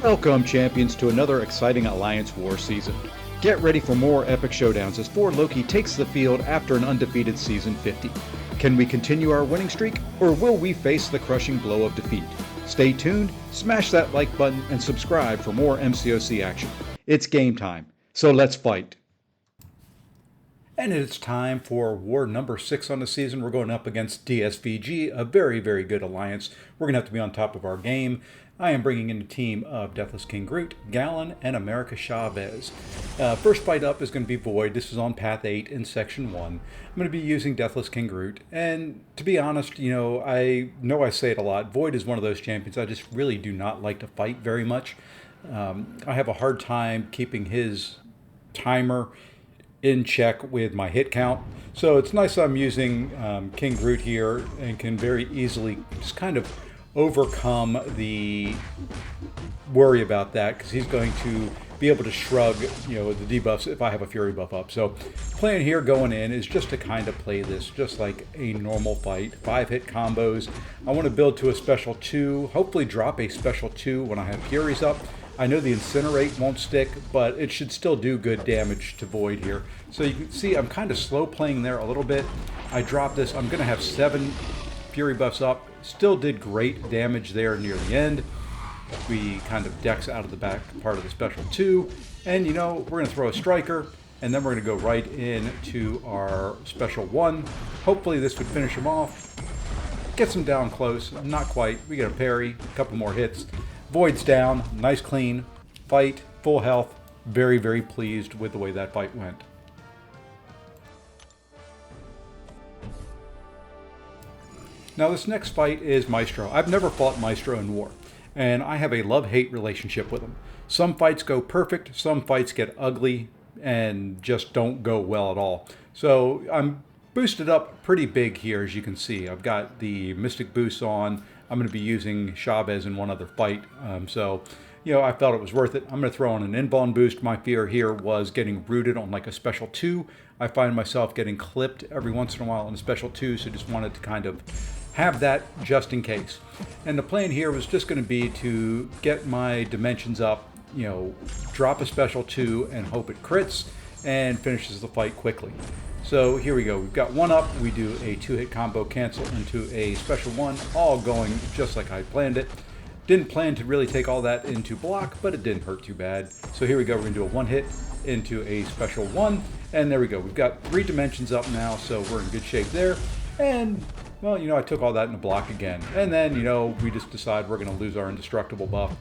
Welcome, champions, to another exciting Alliance War season. Get ready for more epic showdowns as Ford Loki takes the field after an undefeated season 50. Can we continue our winning streak, or will we face the crushing blow of defeat? Stay tuned, smash that like button, and subscribe for more MCOC action. It's game time, so let's fight. And it's time for war number 6 on the season. We're going up against DSVG, a very, very good alliance. We're going to have to be on top of our game. I am bringing in a team of Deathless King Groot, Galan, and America Chavez. First fight up is going to be Void. This is on Path 8 in Section 1. I'm going to be using Deathless King Groot. And to be honest, I know I say it a lot. Void is one of those champions I just really do not like to fight very much. I have a hard time keeping his timer in check with my hit count. So it's nice I'm using King Groot here and can very easily just kind of overcome the worry about that, because he's going to be able to shrug, the debuffs if I have a Fury buff up. So plan here going in is just to kind of play this just like a normal fight. 5-hit combos. I want to build to a special 2, hopefully drop a special 2 when I have Furies up. I know the Incinerate won't stick, but it should still do good damage to Void here. So you can see I'm kind of slow playing there a little bit. I drop this. I'm going to have 7 Fury buffs up. Still did great damage there near the end. We kind of dex out of the back part of the special 2. And, we're going to throw a Striker, and then we're going to go right into our special 1. Hopefully this would finish him off. Gets him down close. Not quite. We get a parry, a couple more hits. Void's down. Nice clean fight. Full health. Very, very pleased with the way that fight went. Now this next fight is Maestro. I've never fought Maestro in war, and I have a love-hate relationship with him. Some fights go perfect, some fights get ugly and just don't go well at all. So I'm boosted up pretty big here, as you can see. I've got the Mystic boost on. I'm going to be using Chavez in one other fight. I felt it was worth it. I'm going to throw on an Invuln boost. My fear here was getting rooted on like a special 2. I find myself getting clipped every once in a while on a special 2, so just wanted to kind of have that just in case. And the plan here was just going to be to get my dimensions up, drop a special 2 and hope it crits and finishes the fight quickly. So here we go. We've got 1 up. We do a 2-hit combo cancel into a special 1, all going just like I planned it. Didn't plan to really take all that into block, but it didn't hurt too bad. So here we go. We're going to do a 1-hit into a special 1. And there we go. We've got 3 dimensions up now, so we're in good shape there. And well, I took all that in the block again. And then, we just decide we're going to lose our indestructible buff.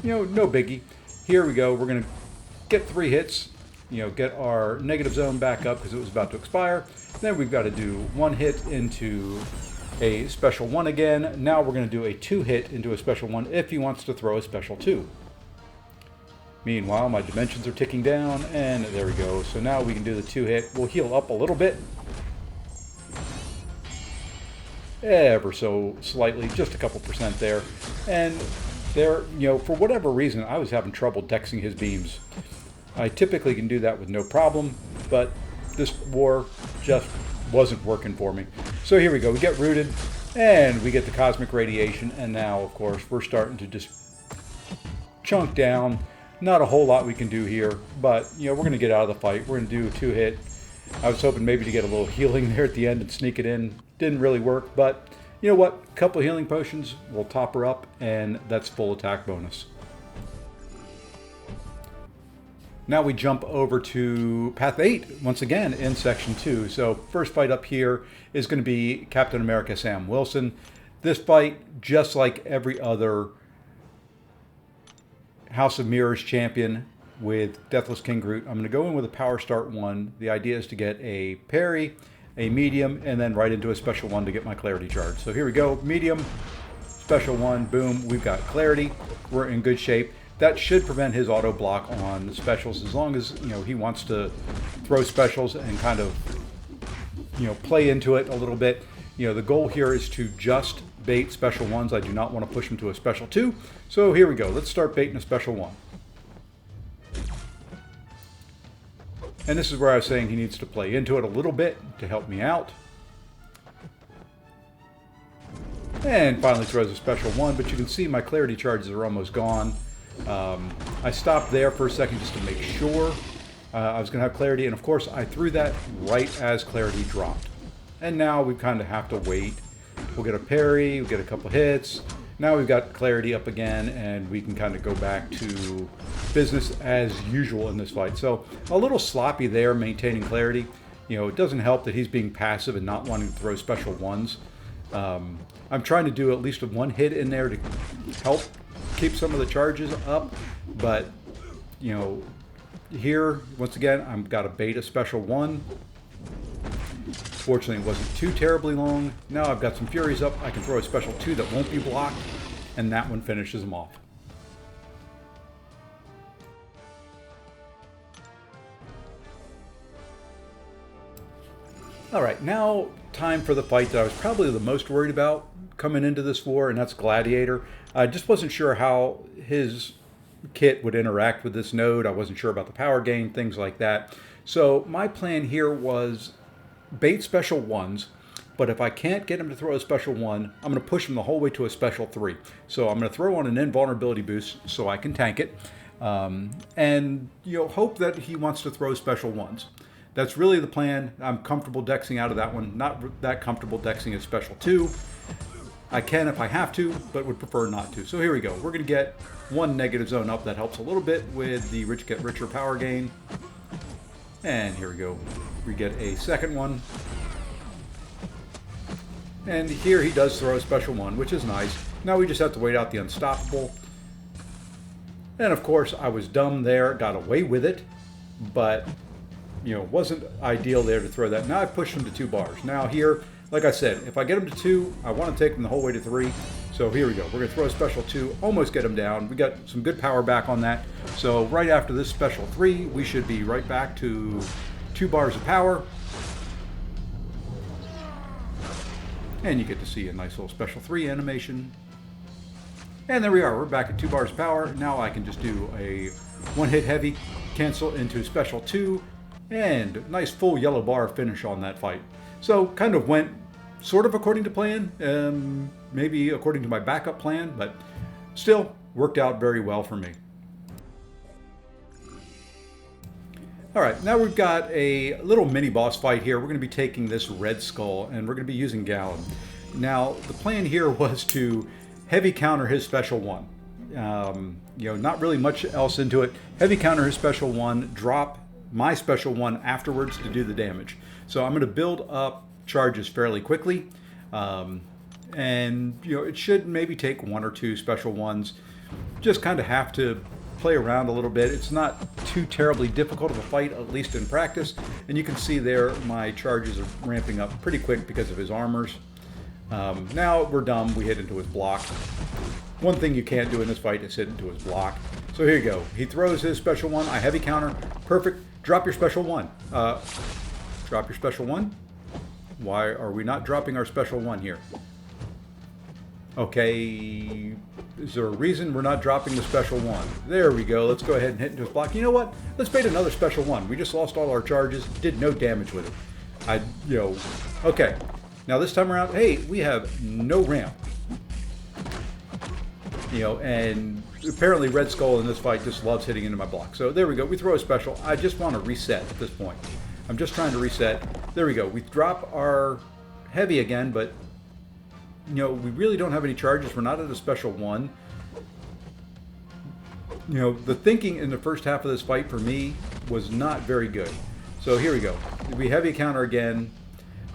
No biggie. Here we go. We're going to get 3 hits, get our negative zone back up because it was about to expire. Then we've got to do 1 hit into a special 1 again. Now we're going to do a 2-hit into a special 1 if he wants to throw a special 2. Meanwhile, my dimensions are ticking down, and there we go. So now we can do the 2-hit. We'll heal up a little bit. Ever so slightly, just a couple percent there. And there, for whatever reason, I was having trouble dexing his beams. I typically can do that with no problem, but this war just wasn't working for me. So here we go. We get rooted, and we get the cosmic radiation, and now, of course, we're starting to just chunk down. Not a whole lot we can do here, but, we're going to get out of the fight. We're going to do a 2-hit. I was hoping maybe to get a little healing there at the end and sneak it in. Didn't really work, but you know what? A couple of healing potions will top her up, and that's full attack bonus. Now we jump over to Path 8, once again, in Section 2. So first fight up here is going to be Captain America Sam Wilson. This fight, just like every other House of Mirrors champion with Deathless King Groot, I'm going to go in with a Power Start 1. The idea is to get a parry, a medium, and then right into a special 1 to get my clarity charge. So here we go. Medium, special 1, boom. We've got clarity. We're in good shape. That should prevent his auto block on the specials, as long as he wants to throw specials and kind of play into it a little bit. The goal here is to just bait special 1s. I do not want to push him to a special 2. So here we go. Let's start baiting a special 1. And this is where I was saying he needs to play into it a little bit to help me out. And finally throws a special 1, but you can see my clarity charges are almost gone. I stopped there for a second just to make sure I was going to have clarity, and of course I threw that right as clarity dropped. And now we kind of have to wait. We'll get a parry, we'll get a couple hits. Now we've got clarity up again, and we can kind of go back to business as usual in this fight. So a little sloppy there, maintaining clarity. You know, it doesn't help that he's being passive and not wanting to throw special ones. I'm trying to do at least one hit in there to help keep some of the charges up, but you know, here once again I've got a beta special one. Fortunately, it wasn't too terribly long. Now I've got some furies up. I can throw a special 2 that won't be blocked, and that one finishes him off. All right, now time for the fight that I was probably the most worried about coming into this war, and that's Gladiator. I just wasn't sure how his kit would interact with this node. I wasn't sure about the power gain, things like that. So my plan here was bait special 1s, but if I can't get him to throw a special 1, I'm going to push him the whole way to a special 3. So I'm going to throw on an invulnerability boost so I can tank it, and you know, hope that he wants to throw special 1s. That's really the plan. I'm comfortable dexing out of that one. Not that comfortable dexing a special 2. I can if I have to, but would prefer not to. So here we go. We're going to get one negative zone up. That helps a little bit with the rich get richer power gain. And here we go. We get a second one. And here he does throw a special 1, which is nice. Now we just have to wait out the unstoppable. And of course, I was dumb there. Got away with it. But you know, wasn't ideal there to throw that. Now I pushed him to 2 bars. Now here, like I said, if I get him to 2, I want to take him the whole way to 3. So here we go. We're going to throw a special 2, almost get him down. We got some good power back on that. So right after this special 3, we should be right back to 2 bars of power. And you get to see a nice little special 3 animation. And there we are. We're back at 2 bars of power. Now I can just do a 1-hit heavy, cancel into special 2, and nice full yellow bar finish on that fight. So kind of went sort of according to plan, maybe according to my backup plan, but still worked out very well for me. All right, now we've got a little mini boss fight here. We're going to be taking this Red Skull, and we're going to be using Galan. Now, the plan here was to heavy counter his special 1. You know, not really much else into it. Heavy counter his special 1, drop my special 1 afterwards to do the damage. So I'm going to build up charges fairly quickly, and you know, it should maybe take 1 or 2 special 1s. Just kind of have to play around a little bit. It's not too terribly difficult of a fight, at least in practice. And you can see there my charges are ramping up pretty quick because of his armors. Now we're dumb. We hit into his block. One thing you can't do in this fight is hit into his block. So here you go. He throws his special 1. I heavy counter. Perfect. Drop your special 1. Drop your special 1. Why are we not dropping our special 1 here? Okay. Is there a reason we're not dropping the special 1? There we go. Let's go ahead and hit into his block. You know what? Let's bait another special 1. We just lost all our charges. Did no damage with it. Okay. Now this time around, hey, we have no ramp. You know, and apparently Red Skull in this fight just loves hitting into my block. So there we go. We throw a special. I just want to reset at this point. I'm just trying to reset. There we go. We drop our heavy again, but you know, we really don't have any charges. We're not at a special 1. You know, the thinking in the first half of this fight for me was not very good. So here we go. We heavy counter again.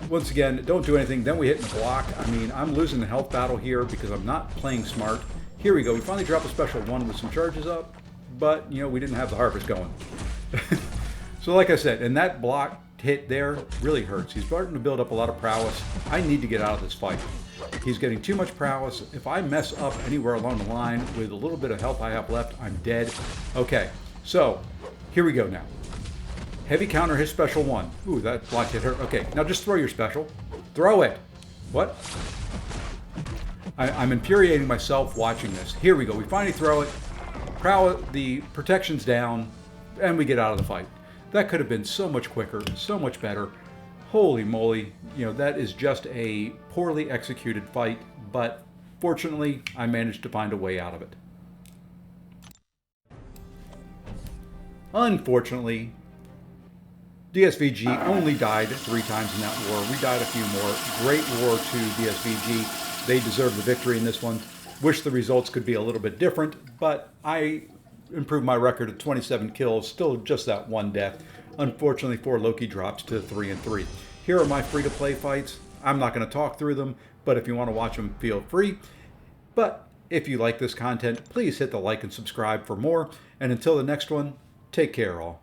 Once again, don't do anything. Then we hit in the block. I mean, I'm losing the health battle here because I'm not playing smart. Here we go. We finally drop a special 1 with some charges up, but you know, we didn't have the harvest going. So like I said, and that block hit there really hurts. He's starting to build up a lot of prowess. I need to get out of this fight. He's getting too much prowess. If I mess up anywhere along the line with a little bit of health I have left, I'm dead. Okay, so here we go now. Heavy counter his special 1. Ooh, that block hit hurt. Okay, now just throw your special. Throw it. What? I'm infuriating myself watching this. Here we go. We finally throw it. The protection's down, and we get out of the fight. That could have been so much quicker, so much better. Holy moly. You know, that is just a poorly executed fight, but fortunately, I managed to find a way out of it. Unfortunately, DSVG only died 3 times in that war. We died a few more. Great war to DSVG. They deserve the victory in this one. Wish the results could be a little bit different, but I improved my record to 27 kills, still just that 1 death. Unfortunately, 4 Loki drops to 3-3. Here are my free-to-play fights. I'm not going to talk through them, but if you want to watch them, feel free. But if you like this content, please hit the like and subscribe for more. And until the next one, take care all.